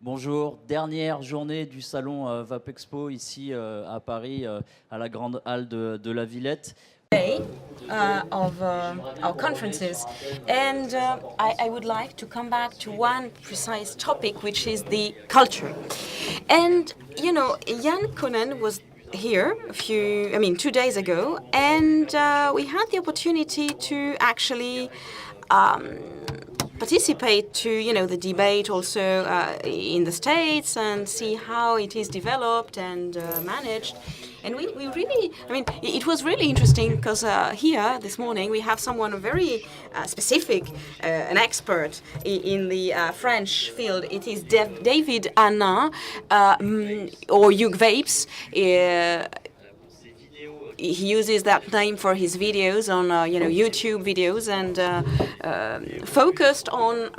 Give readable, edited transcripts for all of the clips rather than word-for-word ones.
Bonjour, dernière journée du salon Vape Expo ici à Paris, à la grande halle de la Villette. Day of our conferences, and I would like to come back to one precise topic, which is the culture. And you know, Jan Koenen was here 2 days ago, and we had the opportunity to actually participate to the debate also in the States and see how it is developed and managed. And we really, it was really interesting because here this morning we have someone very specific, an expert in the French field. It is David HANIN, or Nuke Vapes. He uses that name for his videos on YouTube videos, and focused on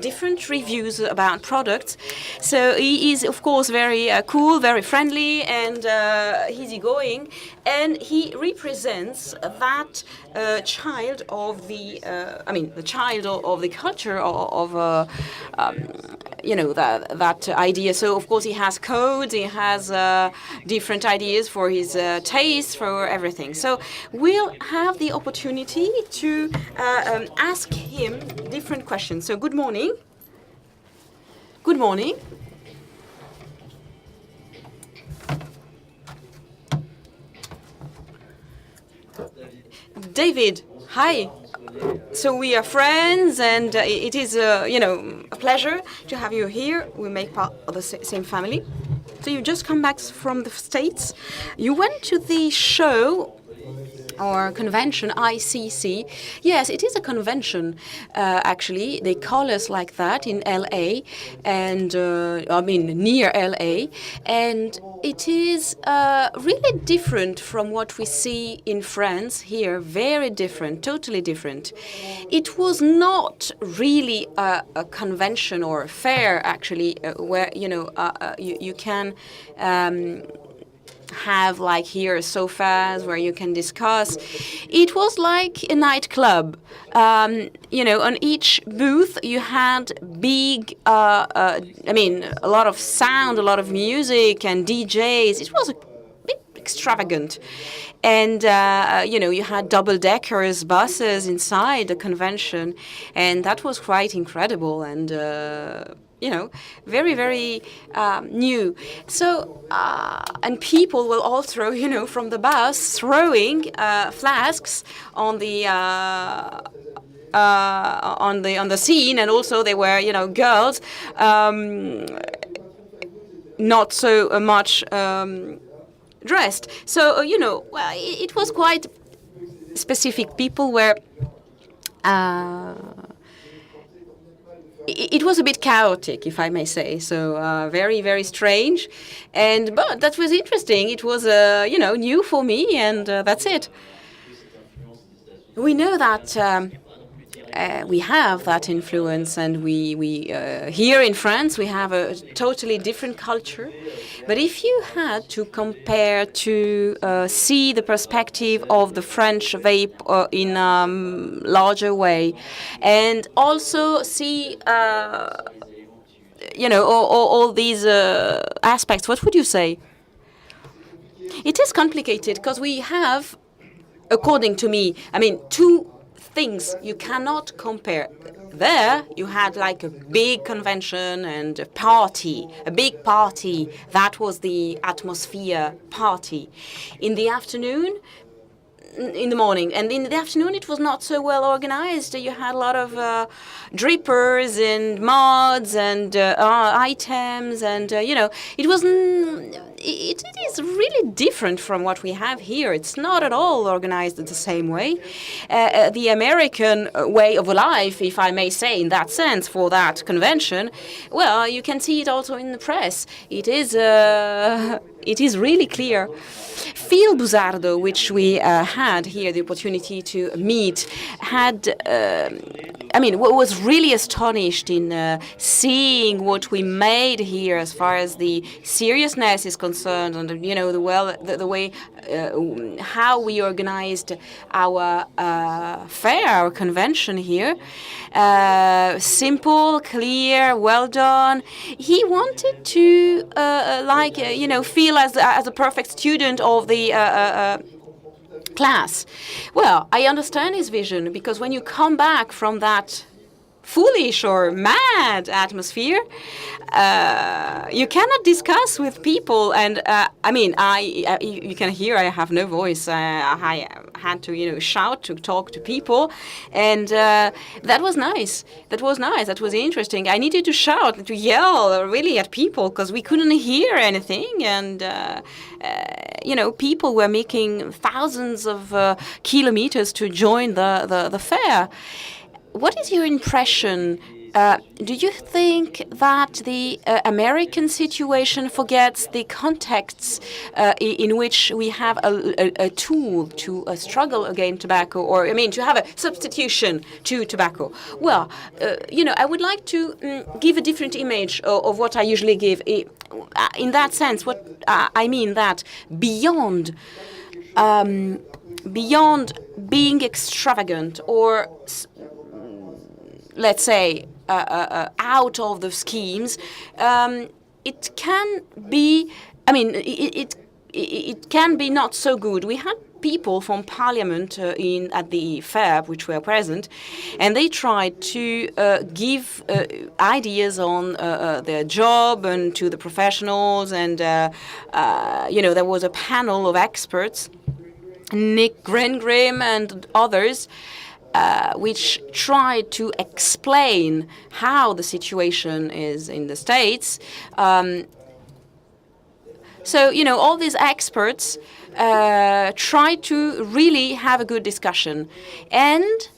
different reviews about products. So he is of course very cool, very friendly, and easygoing, and he represents that child of the the child of the culture of that idea. So of course he has codes, he has different ideas for his taste, for everything. So we'll have the opportunity to ask him different questions. So good morning. Good morning. David, hi. So we are friends, and it is a pleasure to have you here. We make part of the same family. So you just come back from the States. You went to the show or convention, ICC. Yes, it is a convention, actually. They call us like that in LA, and near LA. And it is really different from what we see in France here, very different, totally different. It was not really a convention or a fair, actually, where, you can have like here sofas where you can discuss. It was like a nightclub. On each booth you had big, a lot of sound, a lot of music and DJs. It was a bit extravagant. And, you had double-deckers buses inside the convention, and that was quite incredible and very, very new. So, and people will all throw, from the bus, throwing flasks on the scene, and also they were, girls, not so much dressed. So, it was quite specific. People were. It was a bit chaotic, if I may say, so very, very strange, but that was interesting. It was, new for me, and that's it. We know that we have that influence, and we here in France we have a totally different culture. But if you had to compare to see the perspective of the French vape in a larger way, and also see all these aspects, what would you say? It is complicated because we have, according to me, two things you cannot compare. There you had like a big convention and a party, a big party. That was the atmosphere party. In the afternoon, in the morning, and in the afternoon it was not so well organized. You had a lot of drippers and mods and items, and it wasn't. It is really different from what we have here. It's not at all organized the same way. The American way of life, if I may say, in that sense, for that convention, well, you can see it also in the press. It is really clear. Phil Buzardo, which we had here the opportunity to meet, was really astonished in seeing what we made here as far as the seriousness is concerned, and the way how we organized our fair, our convention here. Simple, clear, well done. He wanted to, feel as a perfect student of the class. Well, I understand his vision, because when you come back from that foolish or mad atmosphere, you cannot discuss with people. And you can hear I have no voice. I had to, shout to talk to people, and that was nice. That was interesting. I needed to shout, to yell really at people, because we couldn't hear anything, and people were making thousands of kilometers to join the fair. What is your impression? Do you think that the American situation forgets the contexts in which we have a tool to struggle against tobacco, or to have a substitution to tobacco? Well, I would like to give a different image of what I usually give. In that sense, what I mean that beyond being extravagant, or let's say, out of the schemes, it can be. It can be not so good. We had people from Parliament at the fair which were present, and they tried to give ideas on their job and to the professionals. And there was a panel of experts, Nick Grengrim and others, which tried to explain how the situation is in the States. All these experts try to really have a good discussion. And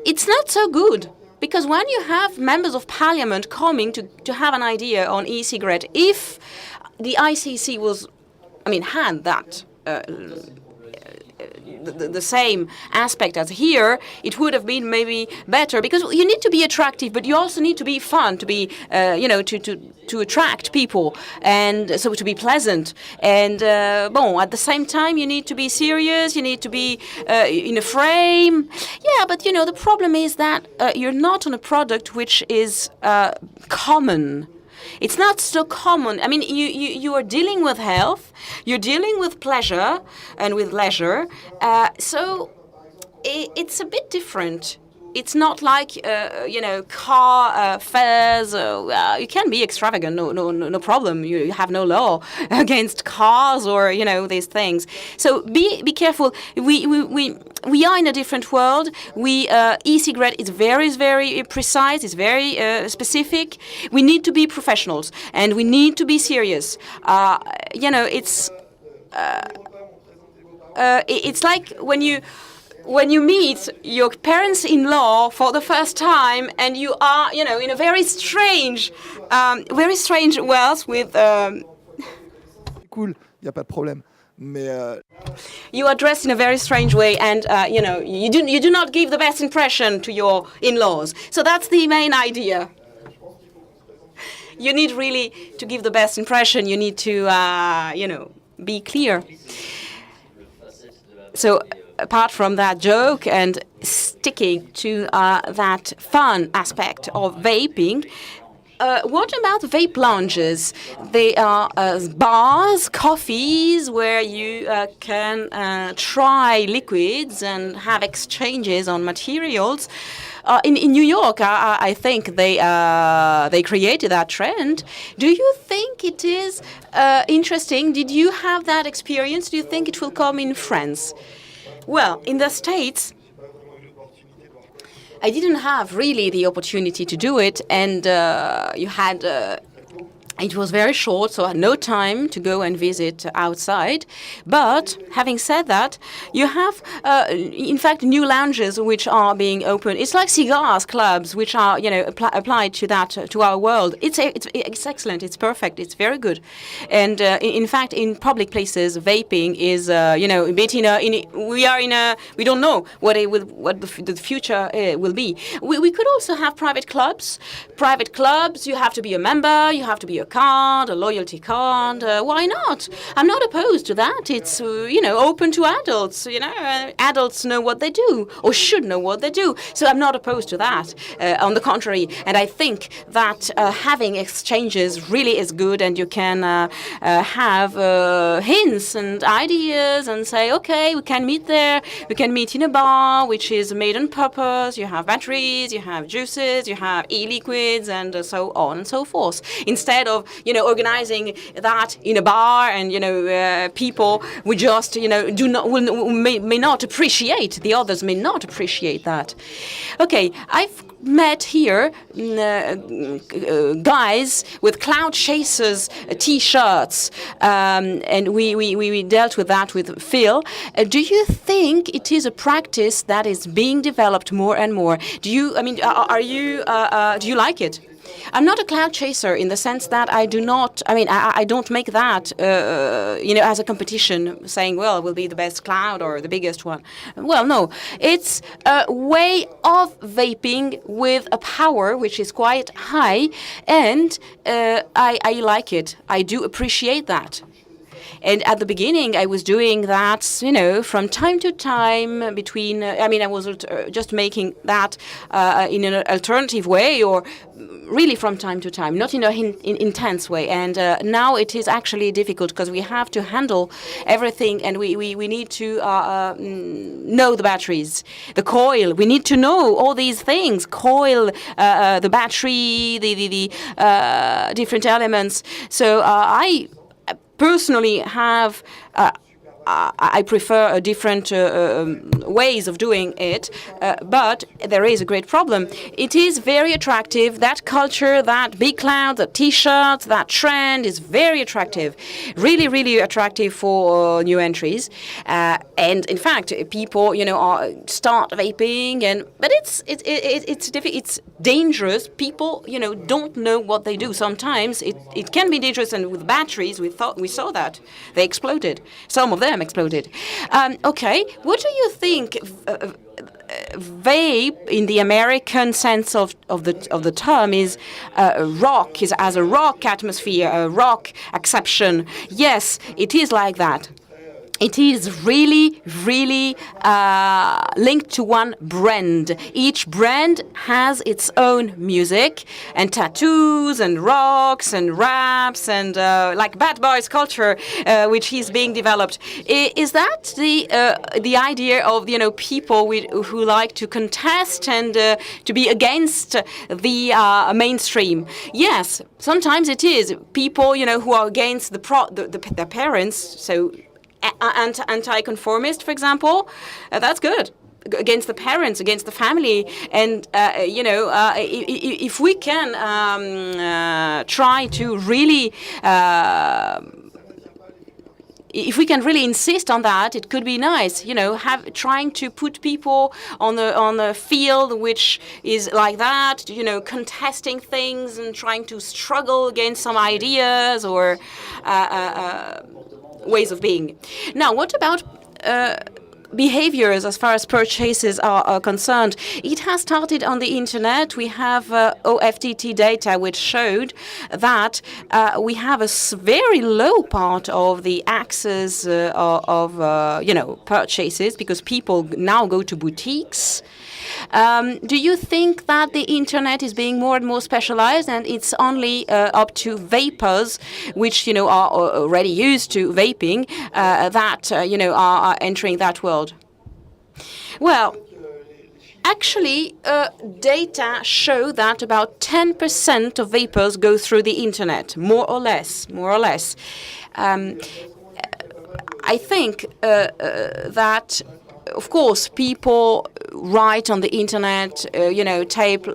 it's not so good, because when you have members of parliament coming to have an idea on e-cigarette, if the ICC had that the same aspect as here, it would have been maybe better, because you need to be attractive, but you also need to be fun, to be, to attract people, and so to be pleasant. And at the same time, you need to be serious. You need to be in a frame. Yeah, but the problem is that you're not on a product which is common. It's not so common. You are dealing with health, you're dealing with pleasure and with leisure, so it's a bit different. It's not like car fares. You can be extravagant, no problem. You have no law against cars or these things. So be careful. We are in a different world. E-cigarette is very, very precise. It's very specific. We need to be professionals, and we need to be serious. It's like when you meet your parents-in-law for the first time, and you are, in a very strange world with. Cool, y a pas de problème. You are dressed in a very strange way, and you do not give the best impression to your in-laws. So that's the main idea. You need really to give the best impression. You need to, be clear. So, apart from that joke and sticking to that fun aspect of vaping, what about vape lounges? They are bars, coffees, where you can try liquids and have exchanges on materials. In New York, I think they created that trend. Do you think it is interesting? Did you have that experience? Do you think it will come in France? Well, in the States, I didn't have really the opportunity to do it, and you had it was very short, so I had no time to go and visit outside. But having said that, you have, in fact, new lounges which are being opened. It's like cigars clubs, which are, applied to that, to our world. It's excellent. It's perfect. It's very good. And in fact, in public places, vaping is, a bit we don't know what the future will be. We could also have private clubs. Private clubs, you have to be a member, you have to be a a card, a loyalty card. Why not? I'm not opposed to that. It's, open to adults. Adults know what they do or should know what they do. So I'm not opposed to that. On the contrary, and I think that having exchanges really is good, and you can have hints and ideas and say, okay, we can meet there. We can meet in a bar, which is made on purpose. You have batteries, you have juices, you have e-liquids, and so on and so forth. Instead of, organizing that in a bar, and people would just, may not appreciate. The others may not appreciate that. Okay, I've met here guys with Cloud Chasers T-shirts, and we dealt with that with Phil. Do you think it is a practice that is being developed more and more? Do you like it? I'm not a cloud chaser in the sense that I don't make that, as a competition, saying, well, we'll be the best cloud or the biggest one. Well, no. It's a way of vaping with a power which is quite high, and I like it. I do appreciate that. And at the beginning, I was doing that, from time to time between, I was just making that in an alternative way, or really from time to time, not in an intense way. And now it is actually difficult because we have to handle everything, and we need to know the batteries, the coil. We need to know all these things, coil, the battery, the different elements. So I personally have I prefer different ways of doing it, but there is a great problem. It is very attractive. That culture, that big cloud, the T-shirts, that trend is very attractive, really, really attractive for new entries. And in fact, people, start vaping, but it's dangerous. People, don't know what they do. Sometimes it can be dangerous, and with batteries, we saw that they exploded. Some of them exploded. Okay, what do you think vape in the American sense of the term is rock, is as a rock atmosphere, a rock acception? Yes, it is like that. It is really, really linked to one brand. Each brand has its own music and tattoos and rocks and raps and like bad boys culture, which is being developed. Is that the idea of people who like to contest and to be against the mainstream? Yes, sometimes it is people who are against the parents. So. Anti-conformist, for example, that's good. Against the parents, against the family, and if we can try to really, if we can really insist on that, it could be nice. Trying to put people on the field which is like that. Contesting things and trying to struggle against some ideas or. Ways of being. Now, what about behaviors as far as purchases are concerned? It has started on the internet. We have OFTT data which showed that we have a very low part of the access of purchases because people now go to boutiques. Do you think that the internet is being more and more specialized, and it's only up to vapers, which are already used to vaping, that are entering that world? Well, actually, data show that about 10% of vapers go through the internet, more or less. I think that. Of course, people write on the internet, tape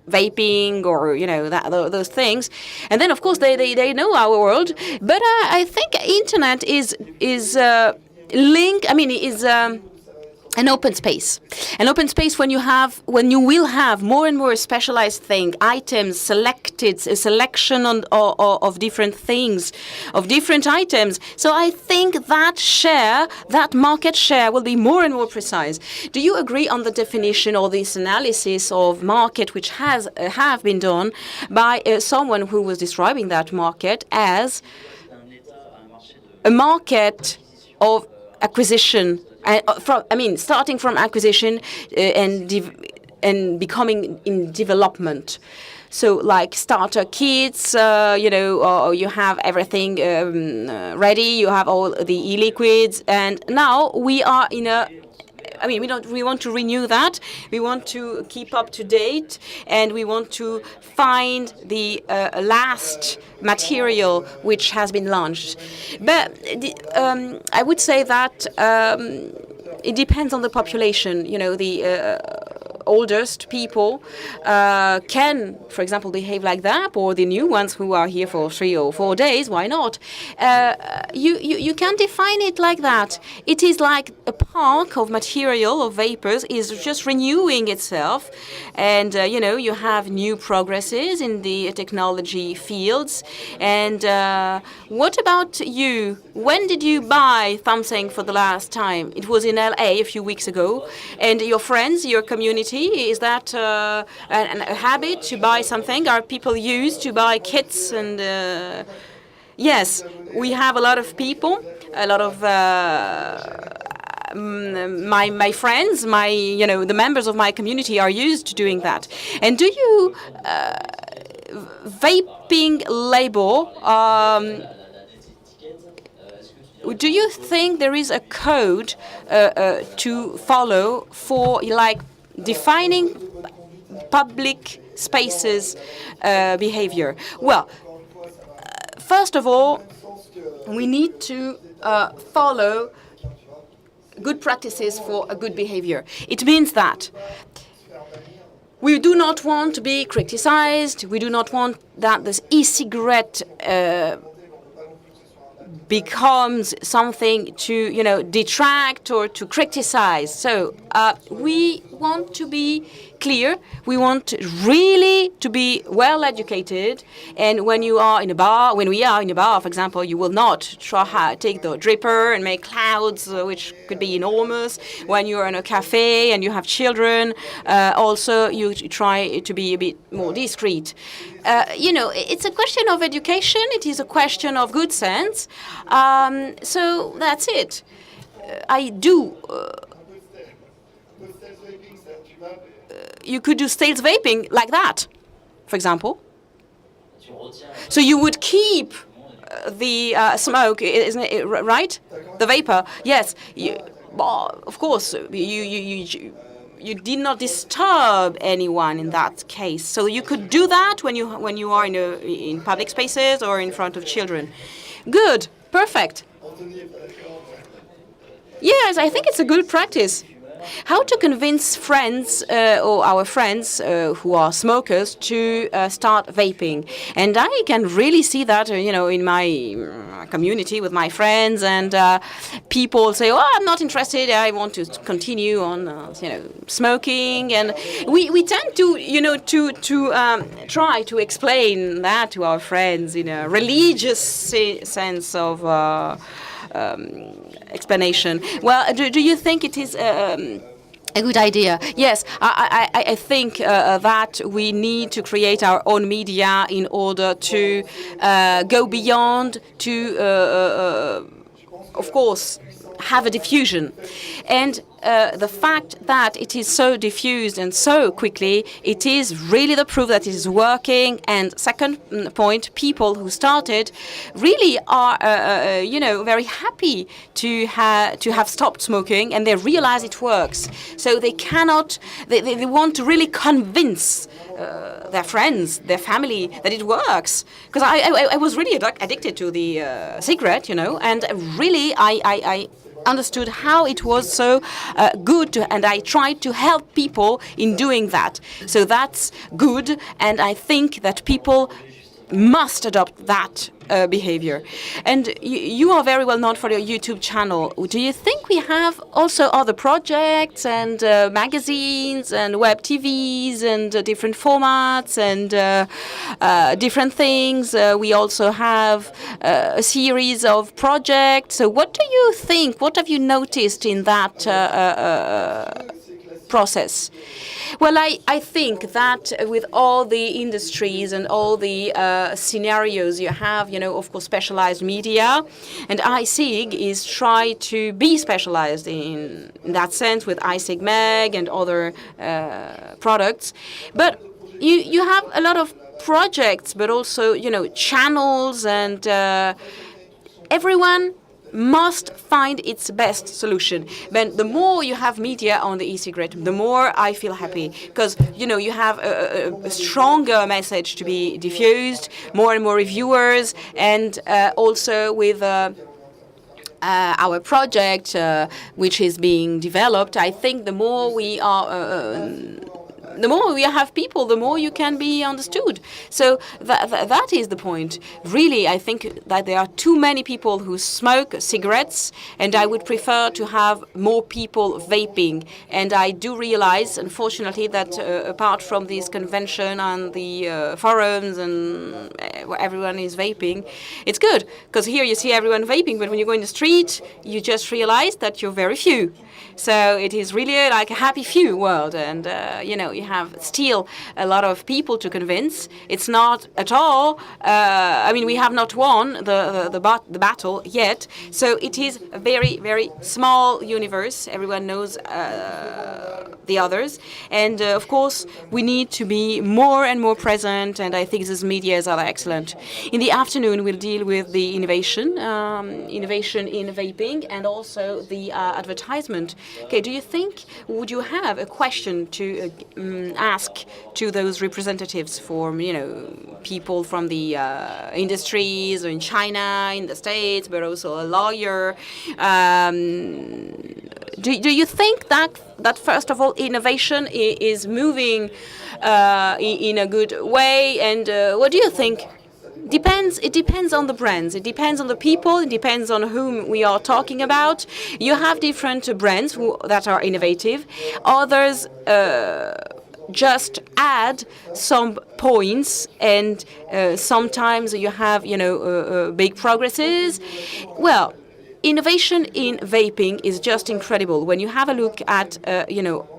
vaping or those things, and then of course they know our world. But I think internet is linked. I mean, is an open space. An open space when you will have more and more specialized items selected, a selection of different things, of different items. So I think that market share will be more and more precise. Do you agree on the definition or this analysis of market which have been done by someone who was describing that market as a market of acquisition? Starting from acquisition and becoming in development. So, like starter kits, or you have everything ready. You have all the e-liquids, and now we are in a. We want to renew that. We want to keep up to date, and we want to find the last material which has been launched. But I would say that it depends on the population. The oldest people can, for example, behave like that, or the new ones who are here for 3 or 4 days. Why not? You can define it like that. It is like a park of material, of vapors, is just renewing itself, and you have new progresses in the technology fields. And what about you? When did you buy something for the last time? It was in LA a few weeks ago, and your friends, your community. Is that a habit to buy something? Are people used to buy kits? And yes, we have a lot of people, a lot of my friends, the members of my community are used to doing that. And do you vaping label? Do you think there is a code to follow for defining public spaces behavior? Well, first of all, we need to follow good practices for a good behavior. It means that we do not want to be criticized. We do not want that this e-cigarette becomes something to, detract or to criticize. So we want to be clear. We want really to be well educated. And when we are in a bar, for example, you will not take the dripper and make clouds, which could be enormous. When you're in a cafe and you have children, also you try to be a bit more discreet. It's a question of education. It is a question of good sense. So that's it. I do. You could do stealth vaping like that, for example. So you would keep the smoke, isn't it right? The vapor, yes. Of course, you did not disturb anyone in that case. So you could do that when you are in public spaces or in front of children. Good, perfect. Yes, I think it's a good practice. How to convince friends or our friends who are smokers to start vaping. And I can really see that, in my community with my friends, and people say, "Oh, I'm not interested. I want to continue on, smoking." And we tend to try to explain that to our friends in a religious sense of explanation. Well, do you think it is a good idea? Yes, I think that we need to create our own media in order to go beyond to, of course, have a diffusion. And the fact that it is so diffused and so quickly, it is really the proof that it is working. And second point, people who started really are, very happy to have stopped smoking, and they realize it works. So they want to really convince their friends, their family, that it works. Because I was really addicted to the cigarette, and really I understood how it was so good, and I tried to help people in doing that. So that's good, and I think that people must adopt that behavior. And you are very well known for your YouTube channel. Do you think we have also other projects and magazines and web TVs and different formats and different things? We also have a series of projects. So what do you think? What have you noticed in that process? Well, I think that with all the industries and all the scenarios you have, of course, specialized media, and iSig is try to be specialized in that sense with iSig Meg and other products. But you have a lot of projects, but also, channels, and everyone must find its best solution. But the more you have media on the e-cigarette, the more I feel happy, because you have a stronger message to be diffused, more and more reviewers, and also with our project, which is being developed, I think the more we are the more we have people, the more you can be understood. So that is the point. Really, I think that there are too many people who smoke cigarettes, and I would prefer to have more people vaping. And I do realize, unfortunately, that apart from this convention and the forums and where everyone is vaping, it's good, because here you see everyone vaping, but when you go in the street, you just realize that you're very few. So it is really like a happy few world, and you have still a lot of people to convince. It's not at all. We have not won the battle yet. So it is a very, very small universe. Everyone knows the others, and of course we need to be more and more present. And I think these medias are excellent. In the afternoon, we'll deal with the innovation in vaping, and also the advertisement. Okay, do you think, would you have a question to ask to those representatives from, people from the industries or in China, in the States, but also a lawyer? Do you think that first of all, innovation is moving in a good way? And what do you think? It depends on the brands. It depends on the people. It depends on whom we are talking about. You have different brands that are innovative. Others just add some points, and sometimes you have, big progresses. Well, innovation in vaping is just incredible. When you have a look at,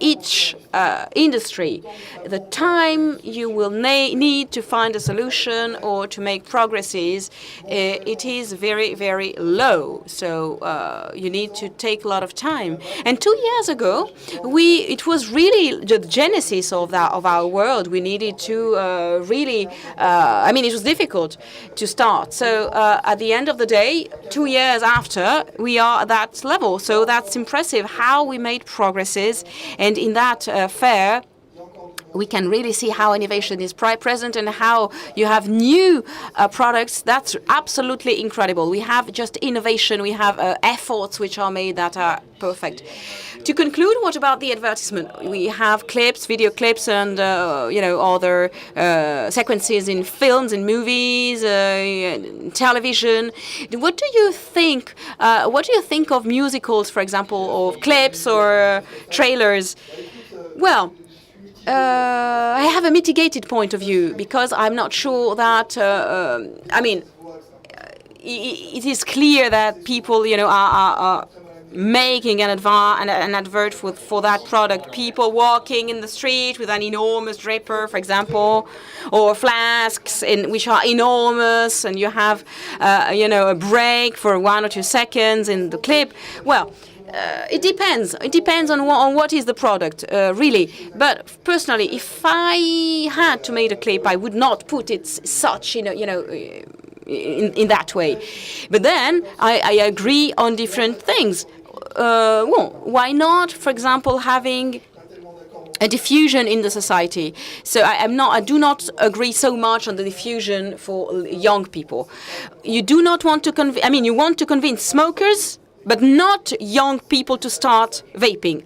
each industry, the time you will need to find a solution or to make progresses, it is very, very low. So you need to take a lot of time. And 2 years ago, it was really the genesis of our world. We needed to really, it was difficult to start. So at the end of the day, 2 years after, we are at that level. So that's impressive how we made progresses. And in that fair, we can really see how innovation is present and how you have new products. That's absolutely incredible. We have just innovation. We have efforts which are made that are perfect. To conclude, what about the advertisement? We have clips, video clips, and other sequences in films and movies, television. What do you think? What do you think of musicals, for example, or clips or trailers? Well, I have a mitigated point of view, because I'm not sure that. It is clear that people, are making an advert for that product. People walking in the street with an enormous draper, for example, or flasks which are enormous, and you have, a break for 1 or 2 seconds in the clip. Well, it depends. It depends on what is the product, really. But personally, if I had to make a clip, I would not put it such, in that way. But then I agree on different things. Why not, for example, having a diffusion in the society? So I do not agree so much on the diffusion for young people. You do not want to you want to convince smokers, but not young people to start vaping.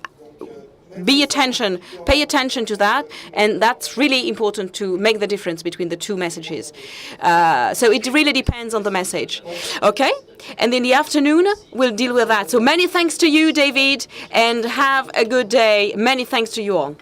pay attention to that, and that's really important to make the difference between the two messages. So it really depends on the message. Okay? And in the afternoon, we'll deal with that. So many thanks to you, David, and have a good day. Many thanks to you all.